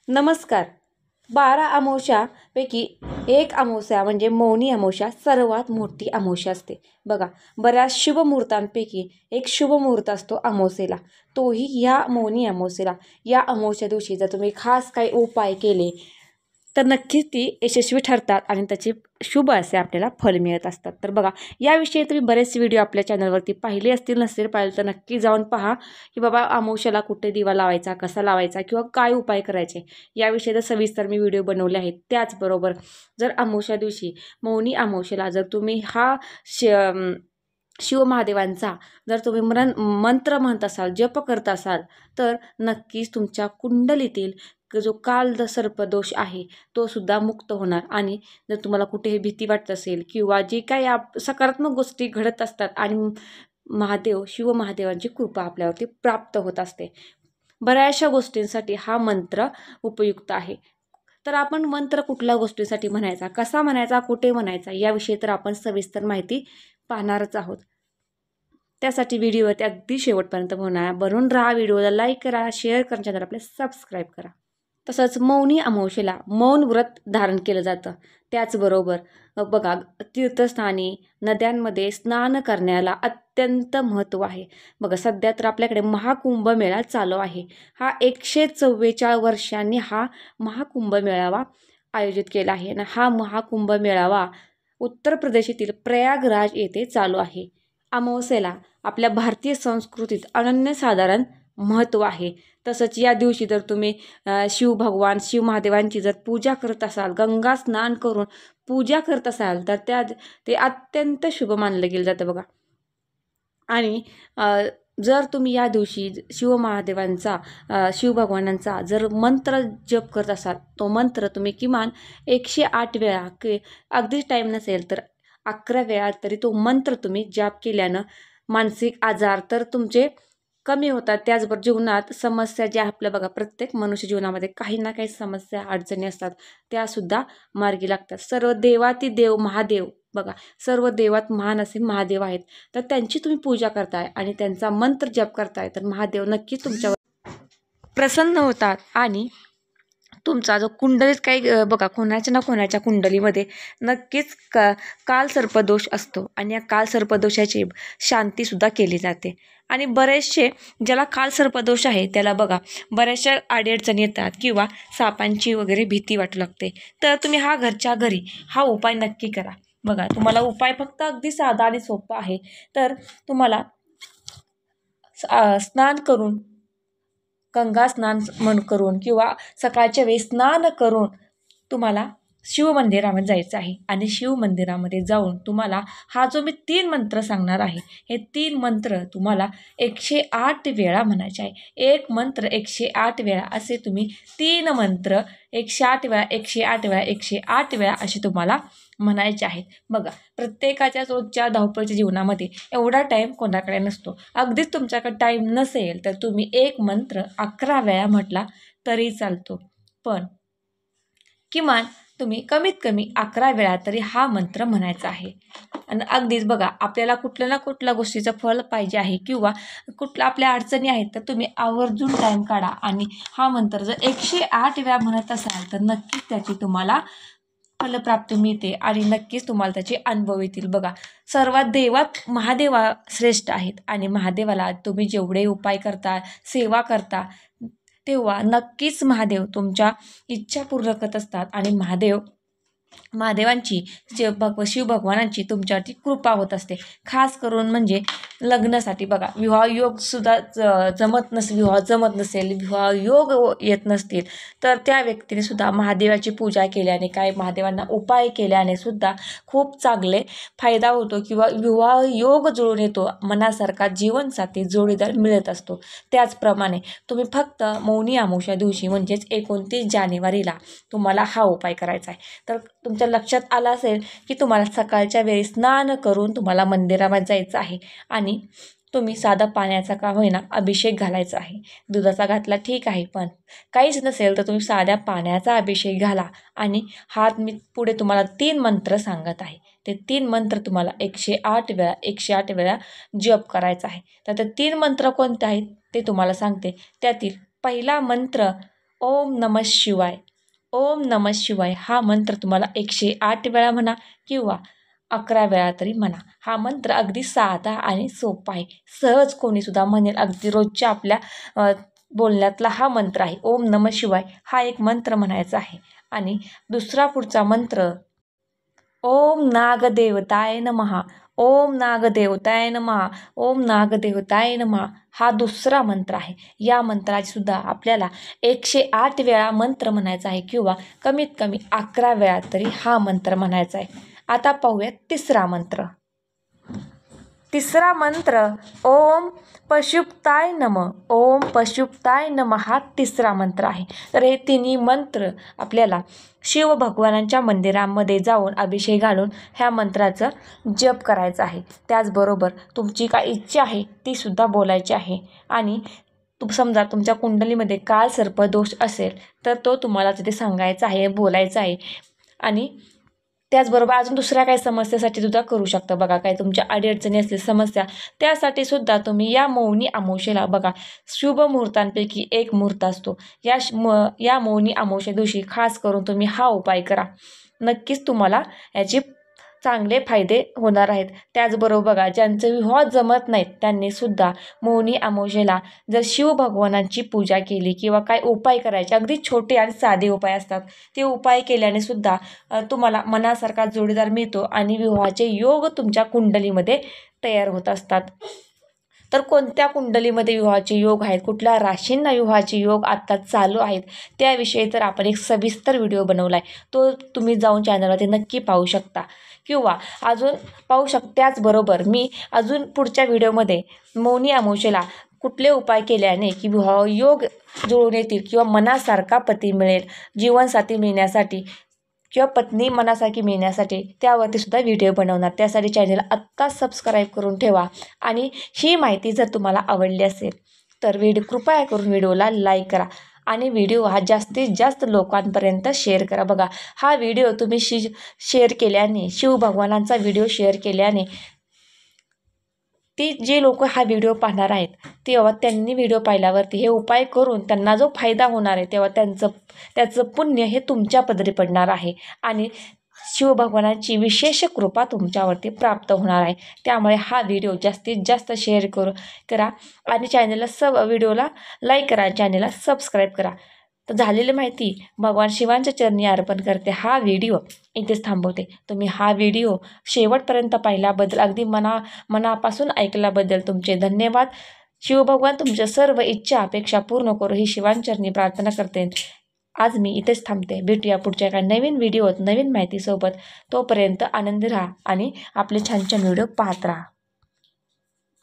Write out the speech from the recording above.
नमस्कार. 12 अमावस्यापैकी एक अमावस्या म्हणजे मौनी अमावस्या सर्वात मोठी अमावस्या असते. बघा, बऱ्याच शुभ मुहूर्तांपैकी एक शुभ मुहूर्त असतो अमावस्येला. तोही या मौनी अमावस्येला. या अमावस्या दिवशी जर तुम्ही खास काही उपाय केले तर नक्कीच ती यशस्वी ठरतात आणि त्याचे शुभ असे आपल्याला फल मिळत असतात. तर बघा, याविषयी तुम्ही बरेचसे व्हिडिओ आपल्या चॅनलवरती पाहिले असतील, नसेल पाहिलं तर नक्की जाऊन पहा की बाबा अमावस्याला कुठे दिवा लावायचा, कसा लावायचा किंवा काय उपाय करायचे याविषयी तर सविस्तर मी व्हिडिओ बनवले आहेत. त्याचबरोबर जर अमावस्या दिवशी मौनी अमावस्येला जर तुम्ही हा शिव महादेवांचा जर तुम्ही मंत्र म्हणत असाल, जप करत असाल तर नक्कीच तुमच्या कुंडलीतील जो काल सर्पदोष आहे तो सुद्धा मुक्त होणार. आणि जर तुम्हाला कुठेही भीती वाटत असेल किंवा जे काही सकारात्मक गोष्टी घडत असतात आणि शिव महादेवांची कृपा आपल्यावरती प्राप्त होत असते. बऱ्याचशा गोष्टींसाठी हा मंत्र उपयुक्त आहे. तर आपण मंत्र कुठल्या गोष्टीसाठी म्हणायचा, कसा म्हणायचा, कुठे म्हणायचा याविषयी तर आपण सविस्तर माहिती पाहणारच आहोत. त्यासाठी व्हिडिओवरती अगदी शेवटपर्यंत बनून राहा. व्हिडिओला लाईक करा, शेअर करा, चॅनल आपले सबस्क्राईब करा. तसंच मौनी अमावस्येला मौन व्रत धारण केलं जातं. त्याचबरोबर बघा, तीर्थस्थानी नद्यांमध्ये स्नान करण्याला अत्यंत महत्त्व आहे. बघा, सध्या तर आपल्याकडे महाकुंभमेळा चालू आहे. हा 144 वर्षांनी हा महाकुंभमेळावा आयोजित केला आहे आणि हा महाकुंभमेळावा उत्तर प्रदेश येथील प्रयागराज येथे चालू आहे. अमावस्येला आपल्या भारतीय संस्कृतीत अनन्यसाधारण महत्त्व आहे. तसंच या दिवशी जर तुम्ही शिव महादेवांची जर पूजा करत असाल, गंगा स्नान करून पूजा करत असाल तर ते अत्यंत शुभ मानलं गेलं जातं बघा. आणि जर तुम्ही या दिवशी शिव भगवानांचा जर मंत्र जप करत असाल, तो मंत्र तुम्ही किमान 108 वेळा अगदीच टाईम नसेल तर 11 वेळा तरी तो मंत्र तुम्ही जप केल्यानं मानसिक आजार तर तुमचे कमी होतात. त्याचबरोबर जीवनात समस्या ज्या आपल्या बघा, प्रत्येक मनुष्य जीवनामध्ये काही ना काही समस्या अडचणी असतात, त्यासुद्धा मार्गी लागतात. सर्व देवाती देव महादेव बघा, सर्व देवात महान असे महादेव आहेत. तर त्यांची तुम्ही पूजा करताय आणि त्यांचा मंत्र जप करताय तर महादेव नक्कीच तुमच्यावर प्रसन्न होतात. आणि तुमचा जो कुंडलीत काही बघा, कोणाच्या ना कोणाच्या कुंडलीमध्ये नक्कीच काल सर्पदोष असतो आणि या काल सर्पदोषाची शांतीसुद्धा केली जाते. आणि बरेचसे ज्याला काल सर्पदोष आहे त्याला बघा, बऱ्याचशा अडीअडचणी येतात किंवा सापांची वगैरे भीती वाटू लागते. तर तुम्ही हा घरच्या घरी हा उपाय नक्की करा. बघा, तुम्हाला उपाय फक्त अगदी साधा आणि सोपा आहे. तर तुम्हाला स्नान करून, गंगा स्नान करून किंवा सकाळच्या वेळी स्नान करून तुम्हाला शिवमंदिरामध्ये जायचं आहे. आणि शिवमंदिरामध्ये जाऊन तुम्हाला हा जो मी 3 मंत्र सांगणार आहे, हे 3 मंत्र तुम्हाला 108 वेळा म्हणायचे आहे. एक मंत्र 108 वेळा असे तुम्ही 3 मंत्र 108 वेळा 108 वेळा 108 वेळा असे तुम्हाला म्हणायचे आहेत. बघा, प्रत्येकाच्या रोजच्या धावपळीच्या जीवनामध्ये एवढा टाईम कोणाकडे नसतो. अगदीच तुमच्याकडे टाईम नसेल तर तुम्ही एक मंत्र 11 वेळा म्हटला तरी चालतो. पण किमान तुम्ही कमीत कमी 11 वेळा तरी हा मंत्र म्हणायचा आहे. आणि अगदीच बघा, आपल्याला कुठल्या ना कुठल्या गोष्टीचं फळ पाहिजे आहे किंवा कुठल्या आपल्या अडचणी आहेत तर तुम्ही आवर्जून टाईम काढा आणि हा मंत्र जर 108 वेळा म्हणत असाल तर नक्कीच त्याची तुम्हाला फलप्राप्ती मिळते आणि नक्कीच तुम्हाला त्याचे अनुभव येतील. बघा, सर्वात देवात महादेवा श्रेष्ठ आहेत आणि महादेवाला तुम्ही जेवढे उपाय करता, सेवा करता, तेव्हा नक्कीच महादेव तुमच्या इच्छा पूर्ण करत असतात. आणि महादेवांची शिव भगवानांची तुमच्यावरती कृपा होत असते. खास करून म्हणजे लग्नासाठी बघा, विवाह जमत नसेल, विवाह योग येत नसतील तर त्या व्यक्तीने सुद्धा महादेवाची पूजा केल्याने, काय महादेवांना उपाय केल्याने सुद्धा खूप चांगले फायदा होतो किंवा विवाह योग जुळून येतो, मनासारखा जीवनसाथी जोडीदार मिळत असतो. त्याचप्रमाणे तुम्ही फक्त मौनी अमावस्या दिवशी म्हणजेच 29 जानेवारीला तुम्हाला हा उपाय करायचा आहे. तर तुमच्या लक्षात आलं असेल की तुम्हाला सकाळच्या वेळी स्नान करून तुम्हाला मंदिरामध्ये जायचं आहे आणि तुम्ही साधा पाण्याचा का होईना अभिषेक घालायचा आहे. दुधाचा घातला ठीक आहे, पण काहीच नसेल तर तुम्ही साध्या पाण्याचा अभिषेक घाला. आणि मी पुढे तुम्हाला 3 मंत्र सांगत आहे, ते 3 मंत्र तुम्हाला 108 वेळा जप करायचा आहे. तर ते 3 मंत्र कोणते आहेत ते तुम्हाला सांगते. त्यातील पहिला मंत्र ओम नमः शिवाय. ओम नमः शिवाय हा मंत्र तुम्हाला 108 वेळा म्हणा किंवा 11 वेळा तरी म्हणा. हा मंत्र अगदी साधा आणि सोपा आहे. सहज कोणीसुद्धा म्हणेल. अगदी रोजच्या आपल्या बोलण्यातला हा मंत्र आहे. ओम नमः शिवाय हा एक मंत्र म्हणायचा आहे. आणि दुसरा पुढचा मंत्र ओम नागदेवताय नमः. ओम नागदेवताय नमः. ओम नागदेवताय नमः हा दुसरा मंत्र आहे. या मंत्राची सुद्धा आपल्याला 108 वेळा मंत्र म्हणायचा आहे किंवा कमीत कमी 11 वेळा तरी हा मंत्र म्हणायचा आहे. आता पाहूया तिसरा मंत्र. तिसरा मंत्र ओम पशुपताय नमः. ओम पशुपताय नमः हा तिसरा मंत्र आहे. तर हे तिन्ही मंत्र आपल्याला शिवभगवानांच्या मंदिरामध्ये जाऊन अभिषेक घालून ह्या मंत्राचं जप करायचं आहे. त्याचबरोबर तुमची काय इच्छा आहे तीसुद्धा बोलायची आहे. आणि समजा तुमच्या कुंडलीमध्ये काळ सर्पदोष असेल तर तो तुम्हाला तिथे सांगायचा आहे, बोलायचा आहे. आणि त्याचबरोबर अजून दुसऱ्या काही समस्येसाठी सुद्धा करू शकता. बघा काही तुमच्या अडीअडचणी असलेल्या समस्या त्यासाठी सुद्धा तुम्ही या मौनी अमावस्येला बघा शुभ मुहूर्तांपैकी एक मुहूर्त असतो. या मौनी अमावस्ये दिवशी खास करून तुम्ही हा उपाय करा. नक्कीच तुम्हाला याची चांगले फायदे होणार आहेत. त्याचबरोबर बघा ज्यांचं विवाह जमत नाहीत त्यांनी सुद्धा मौनी अमावस्येला जर शिवभगवानांची पूजा केली किंवा काय उपाय करायचे अगदी छोटे आणि साधे उपाय असतात ते उपाय केल्याने सुद्धा तुम्हाला मनासारखा जोडीदार मिळतो आणि विवाहाचे योग तुमच्या कुंडलीमध्ये तयार होत असतात. तर कोणत्या कुंडलीमध्ये विवाहाचे योग आहेत, कुठल्या राशींना विवाहाचे योग आत्ता चालू आहेत त्याविषयी तर आपण एक सविस्तर व्हिडिओ बनवला आहे. तो तुम्ही जाऊन चॅनलवरती नक्की पाहू शकता किंवा अजून पाहू शकता. त्याचबरोबर मी अजून पुढच्या व्हिडिओमध्ये मौनी अमावस्येला कुठले उपाय केल्याने की विवाह योग जुळून येतील किंवा मनासारखा पती मिळेल, जीवनसाथी मिळण्यासाठी किंवा पत्नी मनासारखी मिळण्यासाठी त्यावरती सुद्धा व्हिडिओ बनवणार. त्यासाठी चॅनल आत्ताच सबस्क्राईब करून ठेवा. आणि ही माहिती जर तुम्हाला आवडली असेल तर कृपया करून व्हिडिओला लाईक करा आणि व्हिडिओ हा जास्तीत जास्त लोकांपर्यंत शेअर करा. बघा हा व्हिडिओ तुम्ही शेअर केल्याने, शिवभगवानांचा व्हिडिओ शेअर केल्याने ती जे लोक हा व्हिडिओ पाहणार आहेत तेव्हा त्यांनी व्हिडिओ पाहिल्यावरती हे उपाय करून त्यांना जो फायदा होणार आहे तेव्हा त्याचं पुण्य हे तुमच्या पदरी पडणार आहे आणि शिवभगवानाची विशेष कृपा तुमच्यावरती प्राप्त होणार आहे. त्यामुळे हा व्हिडिओ जास्तीत जास्त शेअर करा आणि व्हिडिओला लाईक करा, चॅनलला सबस्क्राईब करा. तर झालेली माहिती भगवान शिवांच्या चरणी अर्पण करते. हा व्हिडिओ इथेच थांबवते. तुम्ही हा व्हिडिओ शेवटपर्यंत पाहिल्याबद्दल अगदी मनापासून ऐकल्याबद्दल तुमचे धन्यवाद. शिवभगवान तुमच्या सर्व इच्छा अपेक्षा पूर्ण करू ही शिवांचरणी प्रार्थना करते. आज मी इथेच थांबते. भेटूया पुढच्या एका नवीन व्हिडिओत नवीन माहितीसोबत. तोपर्यंत आनंदी राहा आणि आपले छान छान व्हिडिओ पाहत राहा.